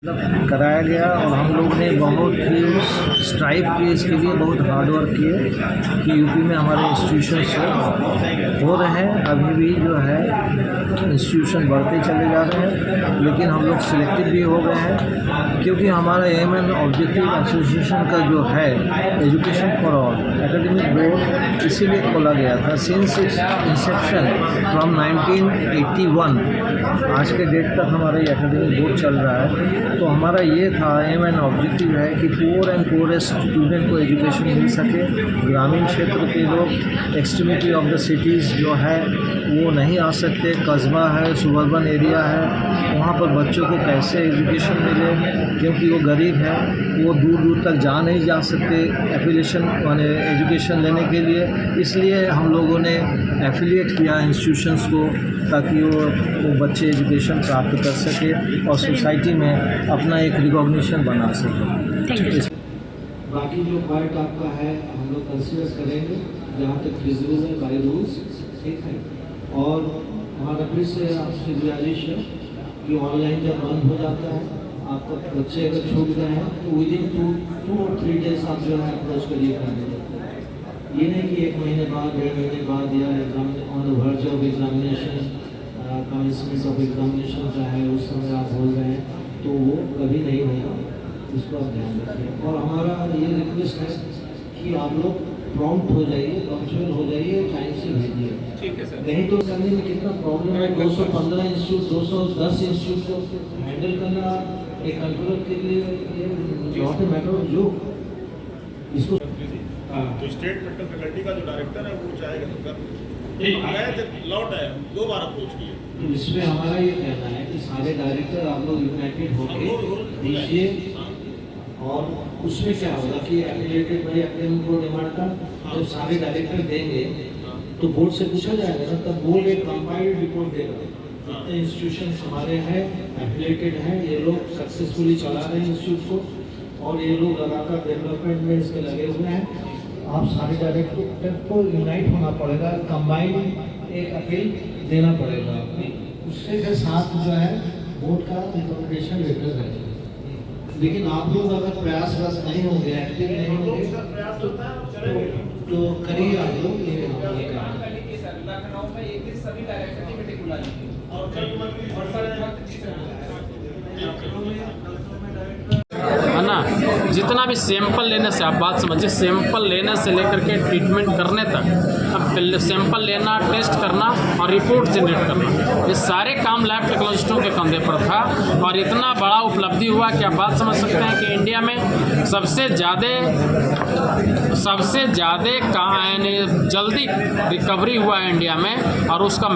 कराया गया और हम लोग ने बहुत ही स्ट्राइव किए इसके लिए, बहुत हार्ड वर्क किए कि यूपी में हमारे इंस्टीट्यूशन हो रहे हैं। अभी भी जो है इंस्टीट्यूशन बढ़ते चले जा रहे हैं, लेकिन हम लोग सिलेक्टिव भी हो गए हैं क्योंकि हमारा एम एंड ऑब्जेक्टिव एसोसिएशन का जो है education for all academic board इसीलिए खोला गया था सिंस इट्स इंसेप्शन फ्रॉम 1981 आज के डेट तक हमारा ये एकेडमिक बोर्ड चल रहा है। तो हमारा ये था एम एंड ऑब्जेक्टिव है कि पुअर एंड पुअरेस्ट स्टूडेंट को एजुकेशन मिल सके। ग्रामीण क्षेत्र के लोग एक्सट्रीमिटी ऑफ द सिटीज़ जो है वो नहीं आ सकते, कस्बा है, सुबर्बन एरिया है, वहाँ पर बच्चों को कैसे एजुकेशन मिले क्योंकि वो गरीब है, वो दूर दूर तक नहीं जा सकते एफिलिएशन माने एजुकेशन लेने के लिए। इसलिए हम लोगों ने एफिलिएट किया इंस्टीट्यूशंस को ताकि वो बच्चे एजुकेशन प्राप्त कर सके और सोसाइटी में अपना एक रिकॉग्निशन बना सके। बाकी जो पार्ट आपका है हम लोग कंसिडर करेंगे जहाँ तक फिजिबल है बाय रूल्स, ठीक है। और हमारा फिर से आपसे गुजारिश है कि ऑनलाइन जब बंद हो जाता है आपका बच्चे अगर छूट गए हैं तो विदिन 2 और 3 डेज आप जो है अप्रोच करिए करने लगते हैं। ये नहीं कि 1 महीने बाद 1.5 महीने बाद या exam on the verge of examination commencement of examination जो है उस समय आप बोल रहे हैं तो वो कभी नहीं होगा, इसको आप ध्यान रखिए। और हमारा ये रिक्वेस्ट है कि आप लोग प्रॉम्प्ट हो जाइए, पंक्चुअल हो जाइए, टाइम से भेजिए, ठीक है सर। नहीं तो करने में कितना प्रॉब्लम है। 215 इंस्टीट्यूट 210 इंस्टीट्यूट को हैंडल करना एक कंट्रोलर के लिए not a matter of joke. इसको तो स्टेट मेडिकल फैकल्टी का जो डायरेक्टर है वो चाहेगा तो कर लौट है 2 बार अप्रोच किए। तो इसमें हमारा ये कहना है कि सारे डायरेक्टर आप लोग यूनाइटेड होकर दीजिए और उसमें क्या होगा कि affiliated by academic board demand का जब सारे डायरेक्टर देंगे तो बोर्ड से पूछा जाएगा ना, तब बोर्ड एक कंपाइल्ड रिपोर्ट देगा जितने इंस्टीट्यूशन हमारे हैं एफिलिएटेड हैं, ये लोग सक्सेसफुली चला रहे हैं इंस्टीट्यूट को और ये लोग लगातार डेवलपमेंट में इसके लगे हुए हैं। आप सारे डायरेक्टर को यूनाइट होना पड़ेगा, कंबाइंड एक अपील देना पड़ेगा, उसके साथ जो है बोर्ड का रिकमेंडेशन लेटर है। लेकिन आप लोग अगर प्रयासरत नहीं होंगे, एक्टिव नहीं होंगे तो करिए आप लोग। ये लखनऊ में एक दिन सभी डायरेक्टर की मीटिंग बुला लीजिए है ना। जितना भी सैंपल लेने से, आप बात समझिए, सैंपल लेने से लेकर के ट्रीटमेंट करने तक, अब सैंपल लेना, टेस्ट करना और रिपोर्ट जनरेट करना, ये सारे काम लैब टेक्नोलॉजिस्टों के कंधे पर था। और इतना बड़ा उपलब्धि हुआ कि आप बात समझ सकते हैं कि इंडिया में सबसे ज़्यादा यानी जल्दी रिकवरी हुआ है इंडिया में, और उसका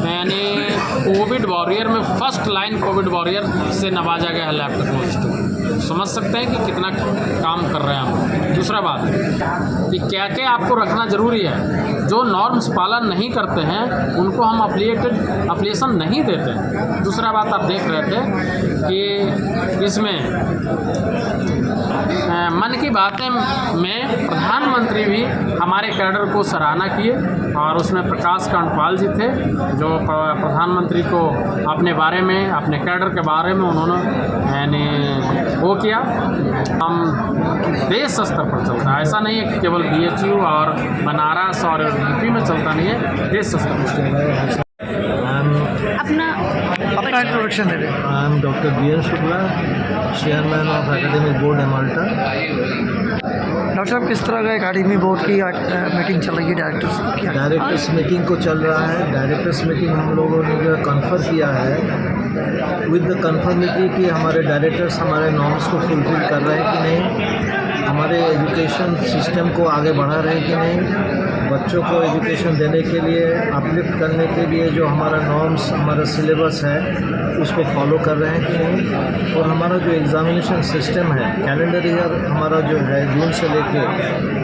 यानी कोविड वॉरियर में फर्स्ट लाइन कोविड वॉरियर से नवाजा गया है लैब टेक्नोलॉजिस्ट। समझ सकते हैं कि कितना काम कर रहे हैं हम। दूसरा बात कि क्या क्या आपको रखना ज़रूरी है, जो नॉर्म्स पालन नहीं करते हैं उनको हम एप्लीकेशन नहीं देते। दूसरा बात आप देख रहे थे कि इसमें मन की बातें में प्रधानमंत्री भी हमारे कैडर को सराहना किए और उसमें प्रकाश कांडपाल जी थे जो प्रधानमंत्री को अपने बारे में, अपने कैडर के बारे में उन्होंने यानी वो किया। हम देश स्तर पर चलता है, ऐसा नहीं है कि केवल BHU और बनारस और यूपी में चलता नहीं है, देश स्तर पर। अपना इंट्रोडक्शन दे दें। I am doctor BN Shukla, chairman of academic board एमाल्टा। डॉक्टर साहब, किस तरह का एकेडमी बोर्ड की मीटिंग चल रही है? डायरेक्टर्स मीटिंग को चल रहा है। डायरेक्टर्स मीटिंग हम लोगों ने जो कन्फर्म किया है विद द कन्फर्मिटी कि हमारे डायरेक्टर्स हमारे नॉर्म्स को फुलफिल कर रहे हैं कि नहीं, हमारे एजुकेशन सिस्टम को आगे बढ़ा रहे हैं कि नहीं, बच्चों को एजुकेशन देने के लिए, अपलिफ्ट करने के लिए जो हमारा नॉर्म्स, हमारा सिलेबस है उसको फॉलो कर रहे हैं कि नहीं। और हमारा जो एग्ज़ामिनेशन सिस्टम है, कैलेंडर ईयर हमारा जो है जून से लेके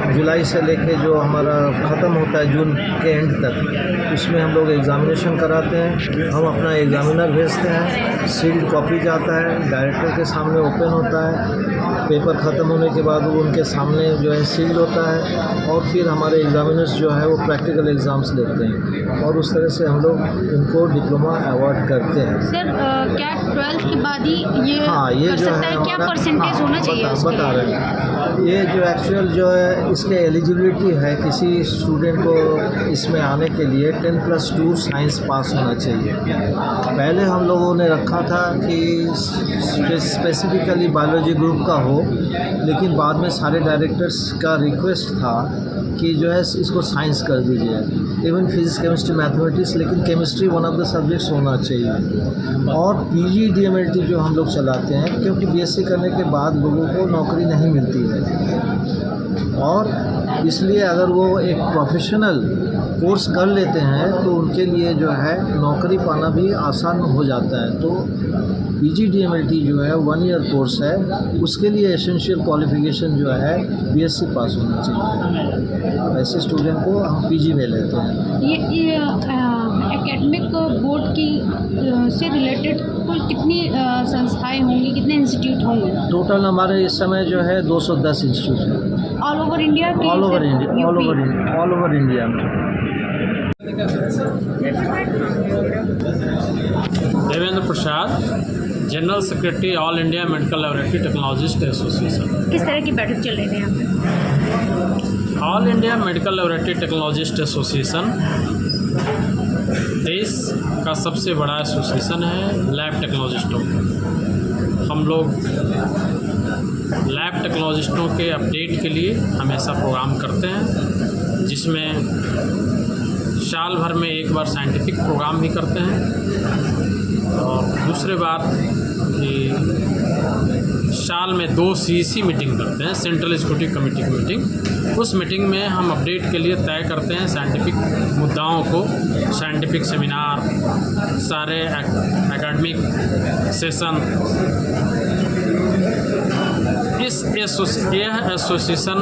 जुलाई से लेके जो हमारा ख़त्म होता है जून के एंड तक, उसमें हम लोग एग्ज़ामिनेशन कराते हैं। हम अपना एग्ज़ामिनर भेजते हैं, सील्ड कॉपी जाता है, डायरेक्टर के सामने ओपन होता है, पेपर ख़त्म होने के बाद वो उनके सामने जो है सील्ड होता है और फिर हमारे एग्जामिनर्स जो है वो प्रैक्टिकल एग्ज़ाम्स लेते हैं और उस तरह से हम लोग उनको डिप्लोमा अवार्ड करते हैं। सर क्या 12th के बाद ही ये हाँ, ये कर जो सकता है है? क्या हमारा- परसेंटेज हाँ, होना चाहिए उसके बता लिए? रहे हैं। ये जो एक्चुअल जो है इसके एलिजिबिलिटी है किसी स्टूडेंट को इसमें आने के लिए 10+2 साइंस पास होना चाहिए। पहले हम लोगों ने रखा था कि स्पेसिफिकली बायोलॉजी ग्रुप का हो, लेकिन बाद में सारे डायरेक्टर्स का रिक्वेस्ट था कि जो है इसको साइंस कर दीजिए, इवन फिजिक्स केमिस्ट्री मैथमेटिक्स, लेकिन chemistry one of the subjects होना चाहिए। और पीजी डीएमएलटी जो हम लोग चलाते हैं, क्योंकि बीएससी करने के बाद लोगों को नौकरी नहीं मिलती है और इसलिए अगर वो एक प्रोफेशनल कोर्स कर लेते हैं तो उनके लिए जो है नौकरी पाना भी आसान हो जाता है। तो पीजीडीएमएलटी जो है 1 ईयर कोर्स है, उसके लिए एसेंशियल क्वालिफिकेशन जो है बीएससी पास होना चाहिए। ऐसे स्टूडेंट को हम पीजी में लेते हैं। ये एकेडमिक बोर्ड की से रिलेटेड कुल कितनी संस्थाएं होंगी, कितने इंस्टीट्यूट होंगे? टोटल हमारे इस समय जो है 210 इंस्टीट्यूट है all over India? All over India में। Devendra Prasad, general secretary All India Medical Laboratory Technologist Association. किस तरह की बैठक चल रही है यहाँ पे? All India Medical Laboratory Technologist Association देश का सबसे बड़ा एसोसिएशन है लैब टेक्नोलॉजिस्टों का। हम लोग लैब टेक्नोलॉजिस्टों के अपडेट के लिए हमेशा प्रोग्राम करते हैं, जिसमें साल भर में एक बार साइंटिफिक प्रोग्राम भी करते हैं और दूसरी बात कि साल में 2 सीईसी मीटिंग करते हैं, सेंट्रल एग्जीक्यूटिव कमेटी की मीटिंग। उस मीटिंग में हम अपडेट के लिए तय करते हैं साइंटिफिक मुद्दाओं को, साइंटिफिक सेमिनार, सारे एकेडमिक सेशन। यह एसोसिएशन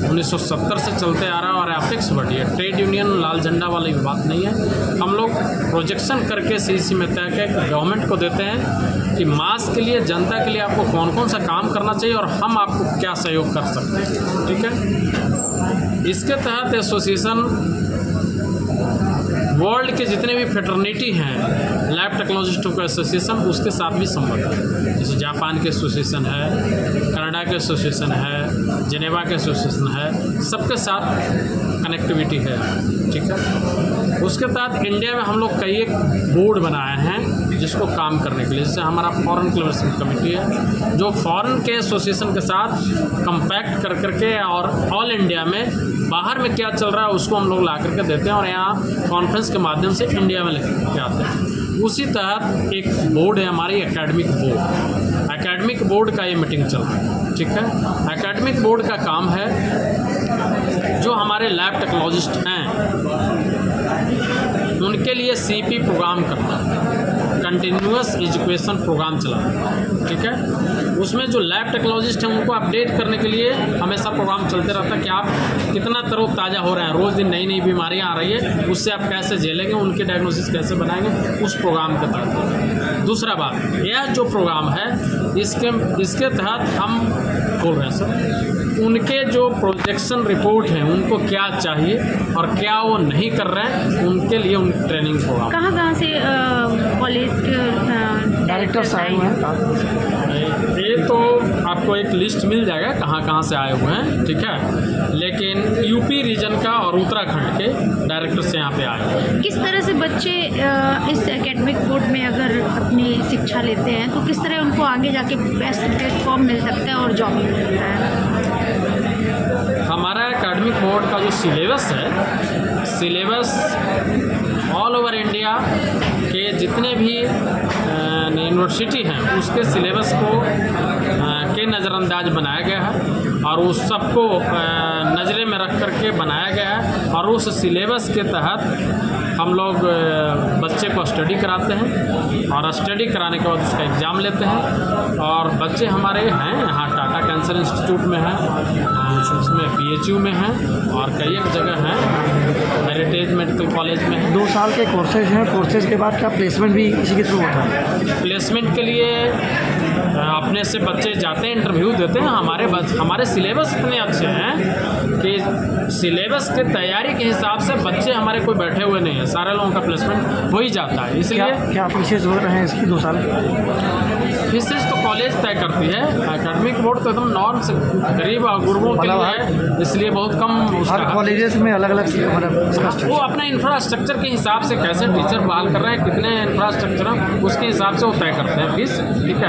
1970 से चलते आ रहा है और एपिक्स बड़ी है, ट्रेड यूनियन लाल झंडा वाली बात नहीं है। हम लोग प्रोजेक्शन करके सीईसी में तय करके गवर्नमेंट को देते हैं कि मास के लिए, जनता के लिए आपको कौन कौन सा काम करना चाहिए और हम आपको क्या सहयोग कर सकते हैं। ठीक है, इसके तहत एसोसिएशन वर्ल्ड के जितने भी फेटर्निटी हैं लैब टेक्नोलॉजिस्टों का एसोसिएशन, उसके साथ भी संबंध है। जैसे जापान के एसोसिएशन है, कनाडा के एसोसिएशन है, जेनेवा के एसोसिएशन है, सबके साथ कनेक्टिविटी है। ठीक है, उसके तहत इंडिया में हम लोग कई एक बोर्ड बनाए हैं जिसको काम करने के लिए। जैसे हमारा फॉरेन कोलैबोरेशन कमेटी है जो फॉरेन के एसोसिएशन के साथ कंपैक्ट कर करके और ऑल इंडिया में बाहर में क्या चल रहा है उसको हम लोग ला करके देते हैं और यहाँ कॉन्फ्रेंस के माध्यम से इंडिया में लेकर आते हैं। उसी तहत एक बोर्ड है हमारी एकेडमिक बोर्ड। एकेडमिक बोर्ड का ये मीटिंग चल रहा है। ठीक है, एकेडमिक बोर्ड का काम है जो हमारे लैब टेक्नोलॉजिस्ट हैं उनके लिए सीपी प्रोग्राम करना, कंटिन्यूअस एजुकेशन प्रोग्राम चलाना। ठीक है, उसमें जो लैब टेक्नोलॉजिस्ट हैं उनको अपडेट करने के लिए हमेशा प्रोग्राम चलते रहता है कि आप कितना तरोताज़ा हो रहे हैं, रोज़ दिन नई नई बीमारियां आ रही है, उससे आप कैसे झेलेंगे, उनके डायग्नोसिस कैसे बनाएंगे, उस प्रोग्राम के तहत। दूसरा बात, यह जो प्रोग्राम है इसके तहत हम बोल रहे हैं सर, उनके जो प्रोजेक्शन रिपोर्ट हैं उनको क्या चाहिए और क्या वो नहीं कर रहे हैं, उनके लिए उन ट्रेनिंग प्रोग्राम। कहाँ से कॉलेज के डायरेक्टर्स आए हुए हैं? ये तो आपको एक लिस्ट मिल जाएगा कहाँ से आए हुए हैं। ठीक है, लेकिन यूपी रीजन का और उत्तराखंड के डायरेक्टर्स यहाँ पे आए हुए हैं। किस तरह से बच्चे इस एकेडमिक बोर्ड में अगर अपनी शिक्षा लेते हैं तो किस तरह उनको आगे जाके बेस्ट प्लेटफॉर्म मिल सकता है और जॉब मिल सकता है? हमारा एकेडमिक बोर्ड का जो सिलेबस है, सिलेबस ऑल ओवर इंडिया के जितने भी यूनिवर्सिटी हैं उसके सिलेबस को के नज़रअंदाज बनाया गया है और उस सबको नज़रे में रख करके बनाया गया है और उस सिलेबस के तहत हम लोग बच्चे को स्टडी कराते हैं और स्टडी कराने के बाद उसका एग्ज़ाम लेते हैं। और बच्चे हमारे हैं यहाँ टाटा कैंसर इंस्टीट्यूट में हैं, उसमें PHU में हैं और कई एक जगह हैं, हेरिटेज मेडिकल कॉलेज में हैं। 2 साल के कोर्सेज हैं, कोर्सेज के बाद क्या प्लेसमेंट भी इसी के थ्रू होता है? प्लेसमेंट के लिए अपने होने से बच्चे जाते हैं, इंटरव्यू देते हैं। हमारे सिलेबस इतने अच्छे हैं कि सिलेबस की तैयारी के हिसाब से बच्चे हमारे कोई बैठे हुए नहीं हैं, सारे लोगों का प्लेसमेंट हो ही जाता है। इसलिए क्या फीसेस हो रहे हैं इसकी 2 साल? फीसेस तो कॉलेज तय करती है, एकेडमिक बोर्ड तो एकदम नॉर्म से गरीब और गुरबों के लिए है, इसलिए बहुत कम हर कॉलेजेस में अलग अलग वो अपने इंफ्रास्ट्रक्चर के हिसाब से कैसे टीचर बहाल कर रहे हैं, कितने इंफ्रास्ट्रक्चर हैं, उसके हिसाब से वो तय करते हैं फीस। ठीक है।